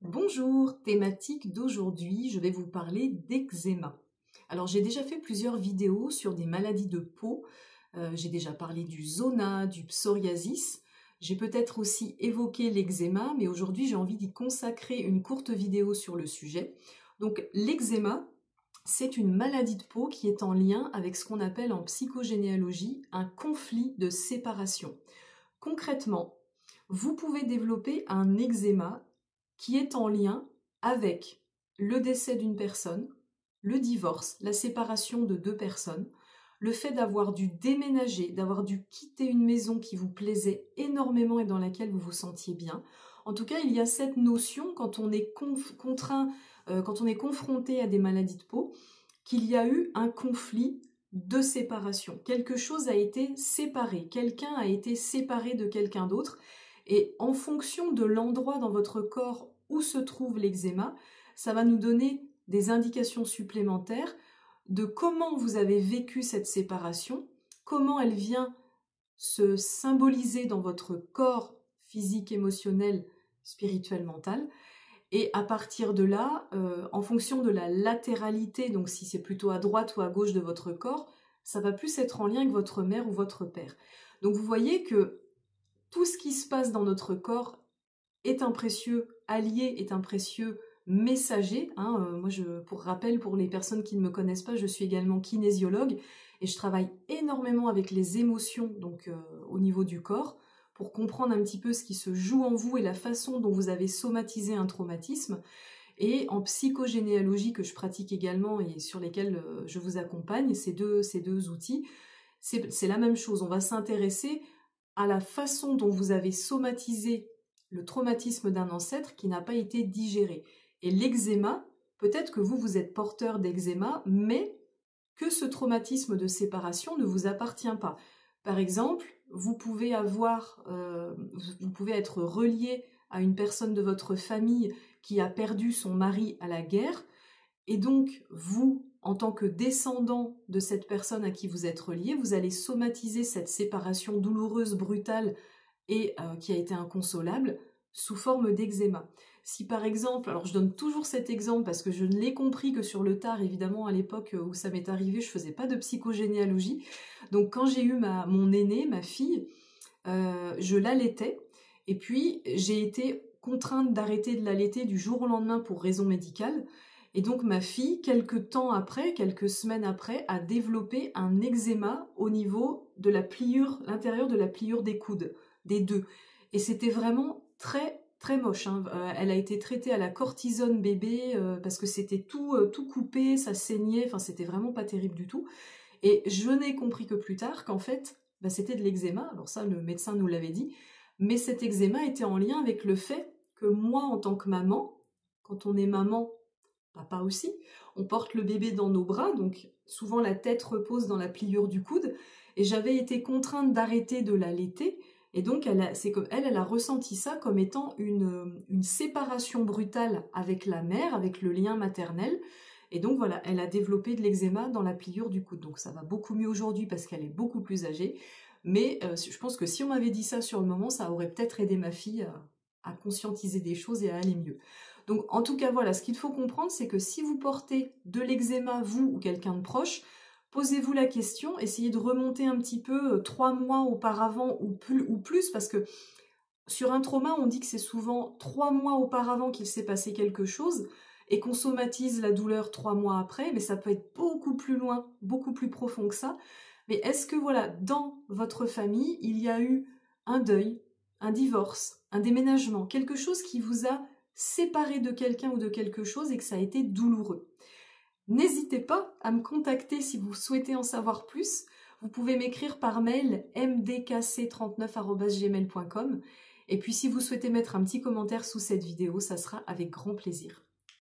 Bonjour, thématique d'aujourd'hui, je vais vous parler d'eczéma. Alors j'ai déjà fait plusieurs vidéos sur des maladies de peau, j'ai déjà parlé du zona, du psoriasis, j'ai peut-être aussi évoqué l'eczéma, mais aujourd'hui j'ai envie d'y consacrer une courte vidéo sur le sujet. Donc l'eczéma, c'est une maladie de peau qui est en lien avec ce qu'on appelle en psychogénéalogie un conflit de séparation. Concrètement, vous pouvez développer un eczéma qui est en lien avec le décès d'une personne, le divorce, la séparation de deux personnes, le fait d'avoir dû déménager, d'avoir dû quitter une maison qui vous plaisait énormément et dans laquelle vous vous sentiez bien. En tout cas, il y a cette notion quand on est quand on est confronté à des maladies de peau, qu'il y a eu un conflit de séparation. Quelque chose a été séparé, quelqu'un a été séparé de quelqu'un d'autre, et en fonction de l'endroit dans votre corps où se trouve l'eczéma, ça va nous donner des indications supplémentaires de comment vous avez vécu cette séparation, comment elle vient se symboliser dans votre corps physique, émotionnel, spirituel, mental. Et à partir de là, en fonction de la latéralité, donc si c'est plutôt à droite ou à gauche de votre corps, ça va plus être en lien avec votre mère ou votre père. Donc vous voyez que tout ce qui se passe dans notre corps est un précieux allié, est un précieux messager. Moi, pour rappel, pour les personnes qui ne me connaissent pas, je suis également kinésiologue et je travaille énormément avec les émotions, donc au niveau du corps, pour comprendre un petit peu ce qui se joue en vous et la façon dont vous avez somatisé un traumatisme. Et en psychogénéalogie, que je pratique également et sur lesquels je vous accompagne, ces deux outils, c'est la même chose. On va s'intéresser à la façon dont vous avez somatisé le traumatisme d'un ancêtre qui n'a pas été digéré. Et l'eczéma, peut-être que vous êtes porteur d'eczéma, mais que ce traumatisme de séparation ne vous appartient pas. Par exemple, vous pouvez être relié à une personne de votre famille qui a perdu son mari à la guerre, et donc vous, en tant que descendant de cette personne à qui vous êtes relié, vous allez somatiser cette séparation douloureuse, brutale et qui a été inconsolable sous forme d'eczéma. Si par exemple, alors je donne toujours cet exemple parce que je ne l'ai compris que sur le tard, évidemment à l'époque où ça m'est arrivé, je faisais pas de psychogénéalogie, donc quand j'ai eu mon aînée, ma fille, je l'allaitais, et puis j'ai été contrainte d'arrêter de l'allaiter du jour au lendemain pour raison médicale, et donc ma fille, quelques semaines après, a développé un eczéma au niveau de l'intérieur de la pliure des coudes, des deux. Et c'était vraiment très très moche. Elle a été traitée à la cortisone bébé parce que c'était tout coupé, ça saignait, enfin c'était vraiment pas terrible du tout. Et je n'ai compris que plus tard qu'en fait, c'était de l'eczéma. Alors ça, le médecin nous l'avait dit. Mais cet eczéma était en lien avec le fait que moi, en tant que maman, quand on est maman, papa aussi, on porte le bébé dans nos bras, donc souvent la tête repose dans la pliure du coude, et j'avais été contrainte d'arrêter de l'allaiter, et donc elle a ressenti ça comme étant une séparation brutale avec la mère, avec le lien maternel, et donc voilà, elle a développé de l'eczéma dans la pliure du coude. Donc ça va beaucoup mieux aujourd'hui parce qu'elle est beaucoup plus âgée, mais je pense que si on m'avait dit ça sur le moment, ça aurait peut-être aidé ma fille à conscientiser des choses et à aller mieux. Donc en tout cas voilà, ce qu'il faut comprendre, c'est que si vous portez de l'eczéma, vous ou quelqu'un de proche, posez-vous la question, essayez de remonter un petit peu 3 mois auparavant ou plus, parce que sur un trauma, on dit que c'est souvent 3 mois auparavant qu'il s'est passé quelque chose et qu'on somatise la douleur 3 mois après, mais ça peut être beaucoup plus loin, beaucoup plus profond que ça. Mais est-ce que voilà, dans votre famille, il y a eu un deuil, un divorce, un déménagement, quelque chose qui vous a séparé de quelqu'un ou de quelque chose et que ça a été douloureux? N'hésitez pas à me contacter si vous souhaitez en savoir plus. Vous pouvez m'écrire par mail mdkc39@gmail.com. Et puis si vous souhaitez mettre un petit commentaire sous cette vidéo, ça sera avec grand plaisir.